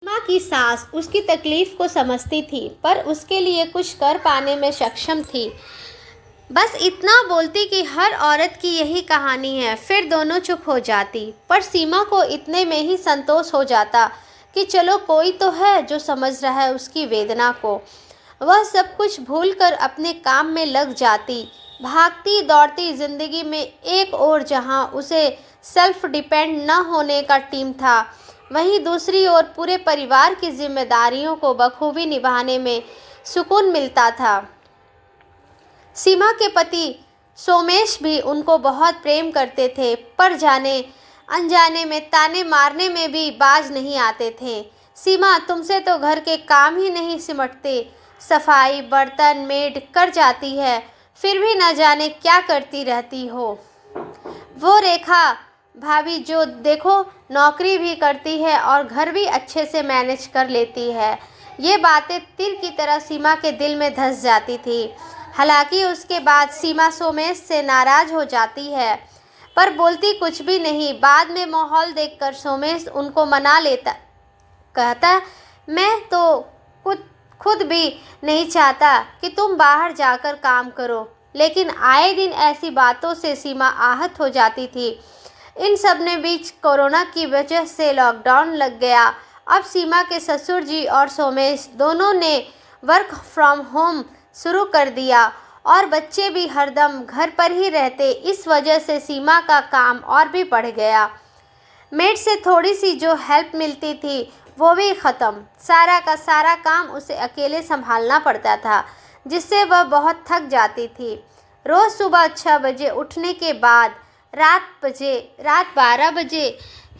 माँ की सास उसकी तकलीफ को समझती थी, पर उसके लिए कुछ कर पाने में सक्षम थी। बस इतना बोलती कि हर औरत की यही कहानी है, फिर दोनों चुप हो जाती। पर सीमा को इतने में ही संतोष हो जाता कि चलो कोई तो है जो समझ रहा है उसकी वेदना को। वह सब कुछ भूलकर अपने काम में लग जाती, भागती दौड़ती जिंदगी में। एक ओर जहां उसे सेल्फ डिपेंड न होने का टीम था, वहीं दूसरी ओर पूरे परिवार की जिम्मेदारियों को बखूबी निभाने में सुकून मिलता था। सीमा के पति सोमेश भी उनको बहुत प्रेम करते थे, पर जाने अनजाने में ताने मारने में भी बाज नहीं आते थे। सीमा, तुमसे तो घर के काम ही नहीं सिमटते, सफाई बर्तन मेड कर जाती है, फिर भी न जाने क्या करती रहती हो। वो रेखा भाभी जो देखो नौकरी भी करती है और घर भी अच्छे से मैनेज कर लेती है। ये बातें तीर की तरह सीमा के दिल में धंस जाती थी। हालांकि उसके बाद सीमा सोमेश से नाराज हो जाती है, पर बोलती कुछ भी नहीं। बाद में माहौल देखकर सोमेश उनको मना लेता, कहता मैं तो खुद खुद भी नहीं चाहता कि तुम बाहर जाकर काम करो, लेकिन आए दिन ऐसी बातों से सीमा आहत हो जाती थी। इन सब ने बीच कोरोना की वजह से लॉकडाउन लग गया। अब सीमा के ससुर जी और सोमेश दोनों ने वर्क फ्रॉम होम शुरू कर दिया और बच्चे भी हरदम घर पर ही रहते। इस वजह से सीमा का काम और भी बढ़ गया। मेड से थोड़ी सी जो हेल्प मिलती थी वो भी ख़त्म। सारा का सारा काम उसे अकेले संभालना पड़ता था, जिससे वह बहुत थक जाती थी। रोज़ सुबह 6 बजे उठने के बाद रात 12 बजे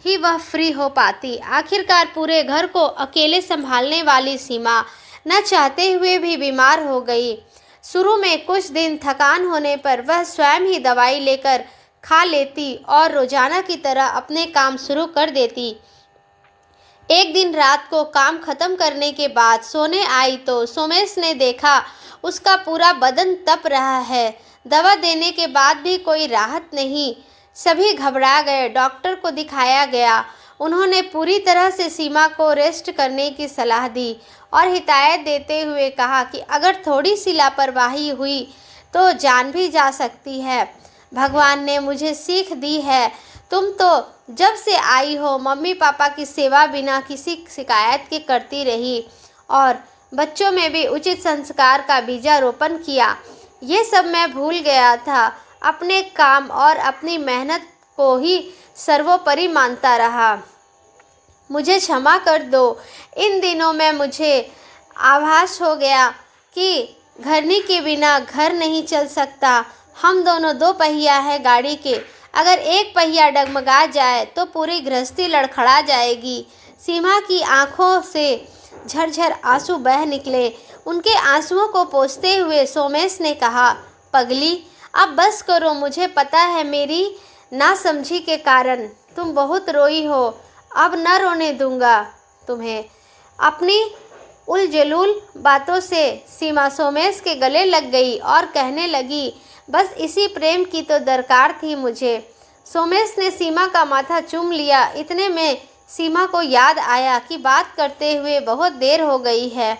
ही वह फ्री हो पाती। आखिरकार पूरे घर को अकेले संभालने वाली सीमा न चाहते हुए भी बीमार हो गई। शुरू में कुछ दिन थकान होने पर वह स्वयं ही दवाई लेकर खा लेती और रोजाना की तरह अपने काम शुरू कर देती। एक दिन रात को काम खत्म करने के बाद सोने आई तो सोमेश ने देखा उसका पूरा बदन तप रहा है। दवा देने के बाद भी कोई राहत नहीं। सभी घबरा गए। डॉक्टर को दिखाया गया। उन्होंने पूरी तरह से सीमा को रेस्ट करने की सलाह दी और हिदायत देते हुए कहा कि अगर थोड़ी सी लापरवाही हुई तो जान भी जा सकती है। भगवान ने मुझे सीख दी है। तुम तो जब से आई हो मम्मी पापा की सेवा बिना किसी शिकायत के करती रही और बच्चों में भी उचित संस्कार का बीजारोपण किया। ये सब मैं भूल गया था। अपने काम और अपनी मेहनत को ही सर्वोपरि मानता रहा। मुझे क्षमा कर दो। इन दिनों में मुझे आभास हो गया कि घरनी के बिना घर नहीं चल सकता। हम दोनों दो पहिया है गाड़ी के, अगर एक पहिया डगमगा जाए तो पूरी गृहस्थी लड़खड़ा जाएगी। सीमा की आंखों से झरझर आंसू बह निकले। उनके आंसुओं को पोंछते हुए सोमेश ने कहा, पगली अब बस करो। मुझे पता है मेरी नासमझी के कारण तुम बहुत रोई हो। अब न रोने दूंगा तुम्हें। अपनी उलझुल बातों से सीमा सोमेश के गले लग गई और कहने लगी, बस इसी प्रेम की तो दरकार थी मुझे। सोमेश ने सीमा का माथा चूम लिया। इतने में सीमा को याद आया कि बात करते हुए बहुत देर हो गई है।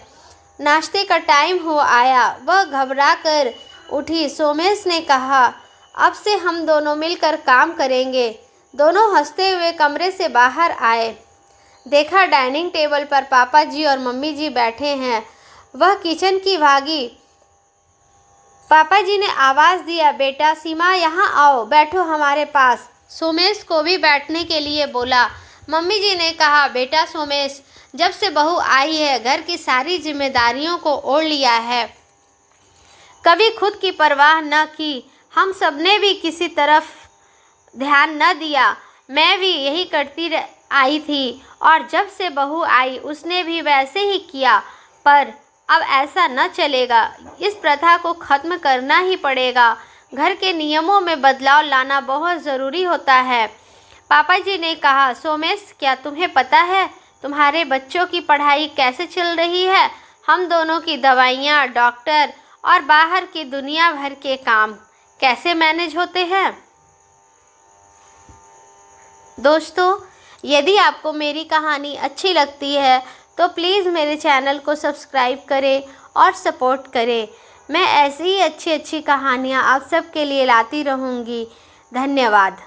नाश्ते का टाइम हो आया। वह घबरा कर उठी। सोमेश ने कहा, अब से हम दोनों मिलकर काम करेंगे। दोनों हंसते हुए कमरे से बाहर आए। देखा डाइनिंग टेबल पर पापा जी और मम्मी जी बैठे हैं। वह किचन की भागी। पापा जी ने आवाज़ दिया, बेटा सीमा यहाँ आओ, बैठो हमारे पास। सोमेश को भी बैठने के लिए बोला। मम्मी जी ने कहा, बेटा सोमेश, जब से बहू आई है घर की सारी जिम्मेदारियों को ओढ़ लिया है, कभी खुद की परवाह न की। हम सबने भी किसी तरफ ध्यान न दिया। मैं भी यही करती आई थी और जब से बहू आई उसने भी वैसे ही किया। पर अब ऐसा न चलेगा। इस प्रथा को ख़त्म करना ही पड़ेगा। घर के नियमों में बदलाव लाना बहुत ज़रूरी होता है। पापा जी ने कहा, सोमेश क्या तुम्हें पता है तुम्हारे बच्चों की पढ़ाई कैसे चल रही है? हम दोनों की दवाइयाँ, डॉक्टर और बाहर की दुनिया भर के काम कैसे मैनेज होते हैं? दोस्तों, यदि आपको मेरी कहानी अच्छी लगती है तो प्लीज़ मेरे चैनल को सब्सक्राइब करें और सपोर्ट करें। मैं ऐसी ही अच्छी अच्छी कहानियाँ आप सबके लिए लाती रहूँगी। धन्यवाद।